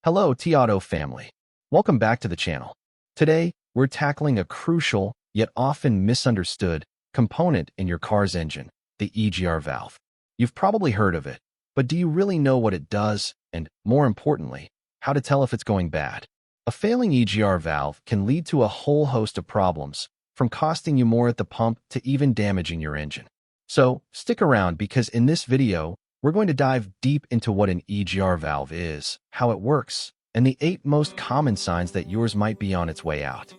Hello, T-Auto family. Welcome back to the channel. Today, we're tackling a crucial, yet often misunderstood, component in your car's engine, the EGR valve. You've probably heard of it, but do you really know what it does and, more importantly, how to tell if it's going bad? A failing EGR valve can lead to a whole host of problems, from costing you more at the pump to even damaging your engine. So, stick around because in this video, we're going to dive deep into what an EGR valve is, how it works, and the 8 most common signs that yours might be on its way out.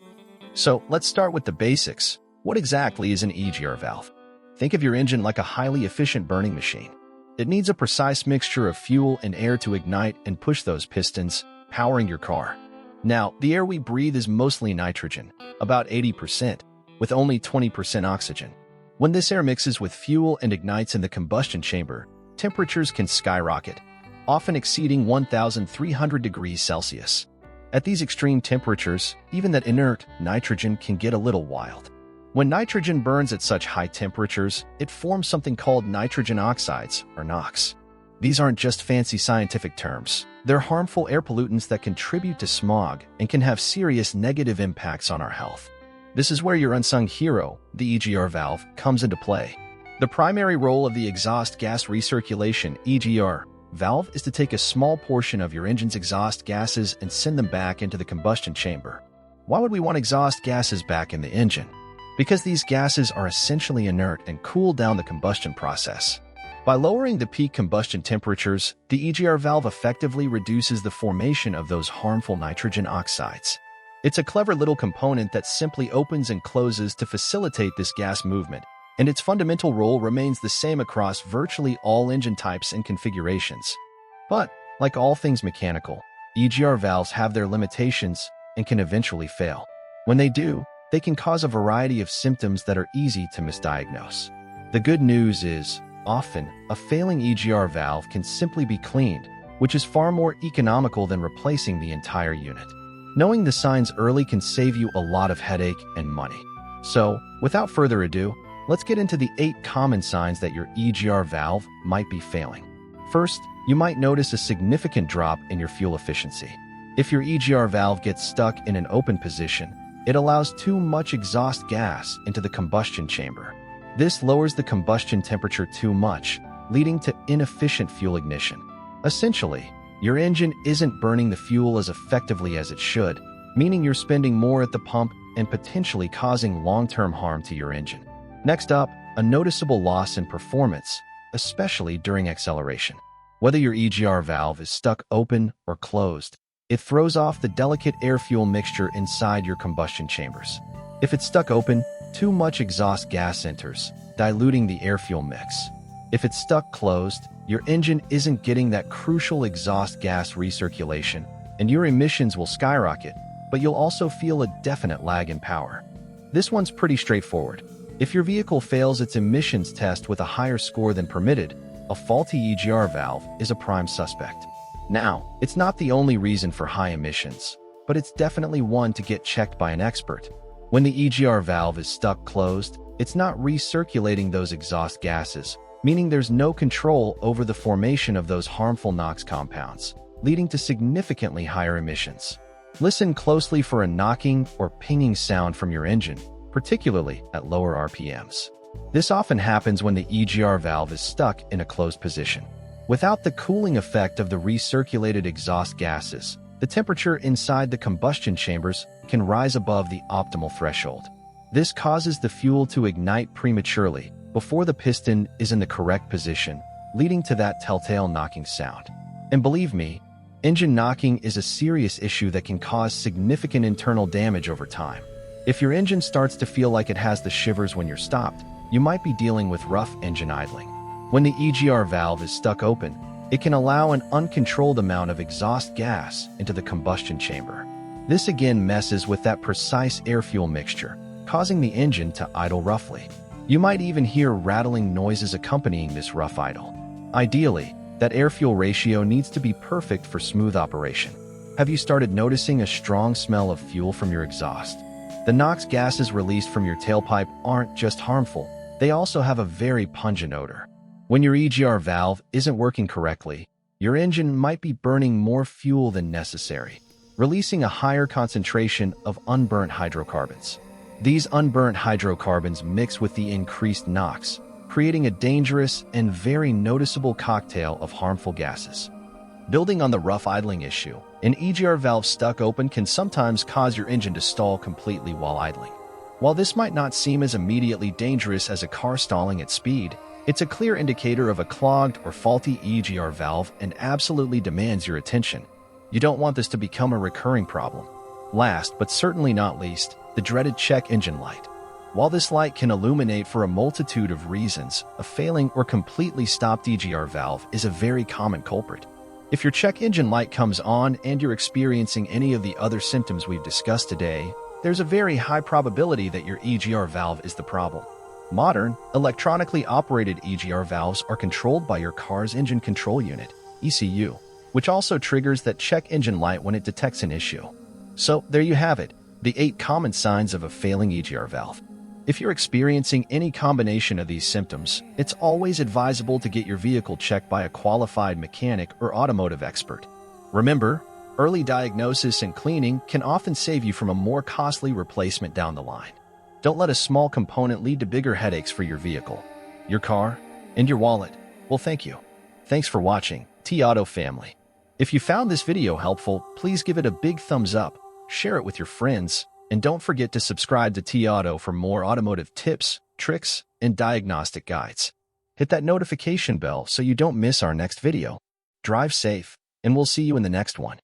So, let's start with the basics. What exactly is an EGR valve? Think of your engine like a highly efficient burning machine. It needs a precise mixture of fuel and air to ignite and push those pistons, powering your car. Now, the air we breathe is mostly nitrogen, about 80%, with only 20% oxygen. When this air mixes with fuel and ignites in the combustion chamber, temperatures can skyrocket, often exceeding 1,300 degrees Celsius. At these extreme temperatures, even that inert nitrogen can get a little wild. When nitrogen burns at such high temperatures, it forms something called nitrogen oxides, or NOx. These aren't just fancy scientific terms. They're harmful air pollutants that contribute to smog and can have serious negative impacts on our health. This is where your unsung hero, the EGR valve, comes into play. The primary role of the Exhaust Gas Recirculation (EGR) valve is to take a small portion of your engine's exhaust gases and send them back into the combustion chamber. Why would we want exhaust gases back in the engine? Because these gases are essentially inert and cool down the combustion process. By lowering the peak combustion temperatures, the EGR valve effectively reduces the formation of those harmful nitrogen oxides. It's a clever little component that simply opens and closes to facilitate this gas movement, and its fundamental role remains the same across virtually all engine types and configurations. But, like all things mechanical, EGR valves have their limitations and can eventually fail. When they do, they can cause a variety of symptoms that are easy to misdiagnose. The good news is, often, a failing EGR valve can simply be cleaned, which is far more economical than replacing the entire unit. Knowing the signs early can save you a lot of headache and money. So, without further ado, let's get into the 8 common signs that your EGR valve might be failing. First, you might notice a significant drop in your fuel efficiency. If your EGR valve gets stuck in an open position, it allows too much exhaust gas into the combustion chamber. This lowers the combustion temperature too much, leading to inefficient fuel ignition. Essentially, your engine isn't burning the fuel as effectively as it should, meaning you're spending more at the pump and potentially causing long-term harm to your engine. Next up, a noticeable loss in performance, especially during acceleration. Whether your EGR valve is stuck open or closed, it throws off the delicate air-fuel mixture inside your combustion chambers. If it's stuck open, too much exhaust gas enters, diluting the air-fuel mix. If it's stuck closed, your engine isn't getting that crucial exhaust gas recirculation, and your emissions will skyrocket, but you'll also feel a definite lag in power. This one's pretty straightforward. If your vehicle fails its emissions test with a higher score than permitted, a faulty EGR valve is a prime suspect. Now, it's not the only reason for high emissions, but it's definitely one to get checked by an expert. When the EGR valve is stuck closed, it's not recirculating those exhaust gases, meaning there's no control over the formation of those harmful NOx compounds, leading to significantly higher emissions. Listen closely for a knocking or pinging sound from your engine, particularly at lower RPMs. This often happens when the EGR valve is stuck in a closed position. Without the cooling effect of the recirculated exhaust gases, the temperature inside the combustion chambers can rise above the optimal threshold. This causes the fuel to ignite prematurely before the piston is in the correct position, leading to that telltale knocking sound. And believe me, engine knocking is a serious issue that can cause significant internal damage over time. If your engine starts to feel like it has the shivers when you're stopped, you might be dealing with rough engine idling. When the EGR valve is stuck open, it can allow an uncontrolled amount of exhaust gas into the combustion chamber. This again messes with that precise air-fuel mixture, causing the engine to idle roughly. You might even hear rattling noises accompanying this rough idle. Ideally, that air-fuel ratio needs to be perfect for smooth operation. Have you started noticing a strong smell of fuel from your exhaust? The NOx gases released from your tailpipe aren't just harmful, they also have a very pungent odor. When your EGR valve isn't working correctly, Your engine might be burning more fuel than necessary, releasing a higher concentration of unburnt hydrocarbons. These unburnt hydrocarbons mix with the increased NOx, creating a dangerous and very noticeable cocktail of harmful gases. Building on the rough idling issue, an EGR valve stuck open can sometimes cause your engine to stall completely while idling. While this might not seem as immediately dangerous as a car stalling at speed, it's a clear indicator of a clogged or faulty EGR valve and absolutely demands your attention. You don't want this to become a recurring problem. Last, but certainly not least, the dreaded check engine light. While this light can illuminate for a multitude of reasons, a failing or completely stopped EGR valve is a very common culprit. If your check engine light comes on and you're experiencing any of the other symptoms we've discussed today, there's a very high probability that your EGR valve is the problem. Modern, electronically operated EGR valves are controlled by your car's engine control unit, ECU, which also triggers that check engine light when it detects an issue. So there you have it, the 8 common signs of a failing EGR valve. If you're experiencing any combination of these symptoms, it's always advisable to get your vehicle checked by a qualified mechanic or automotive expert. Remember, early diagnosis and cleaning can often save you from a more costly replacement down the line. Don't let a small component lead to bigger headaches for your vehicle, your car, and your wallet. Well, thank you. Thanks for watching, T-Auto family. If you found this video helpful, please give it a big thumbs up, share it with your friends, and don't forget to subscribe to T-Auto for more automotive tips, tricks, and diagnostic guides. Hit that notification bell so you don't miss our next video. Drive safe, and we'll see you in the next one.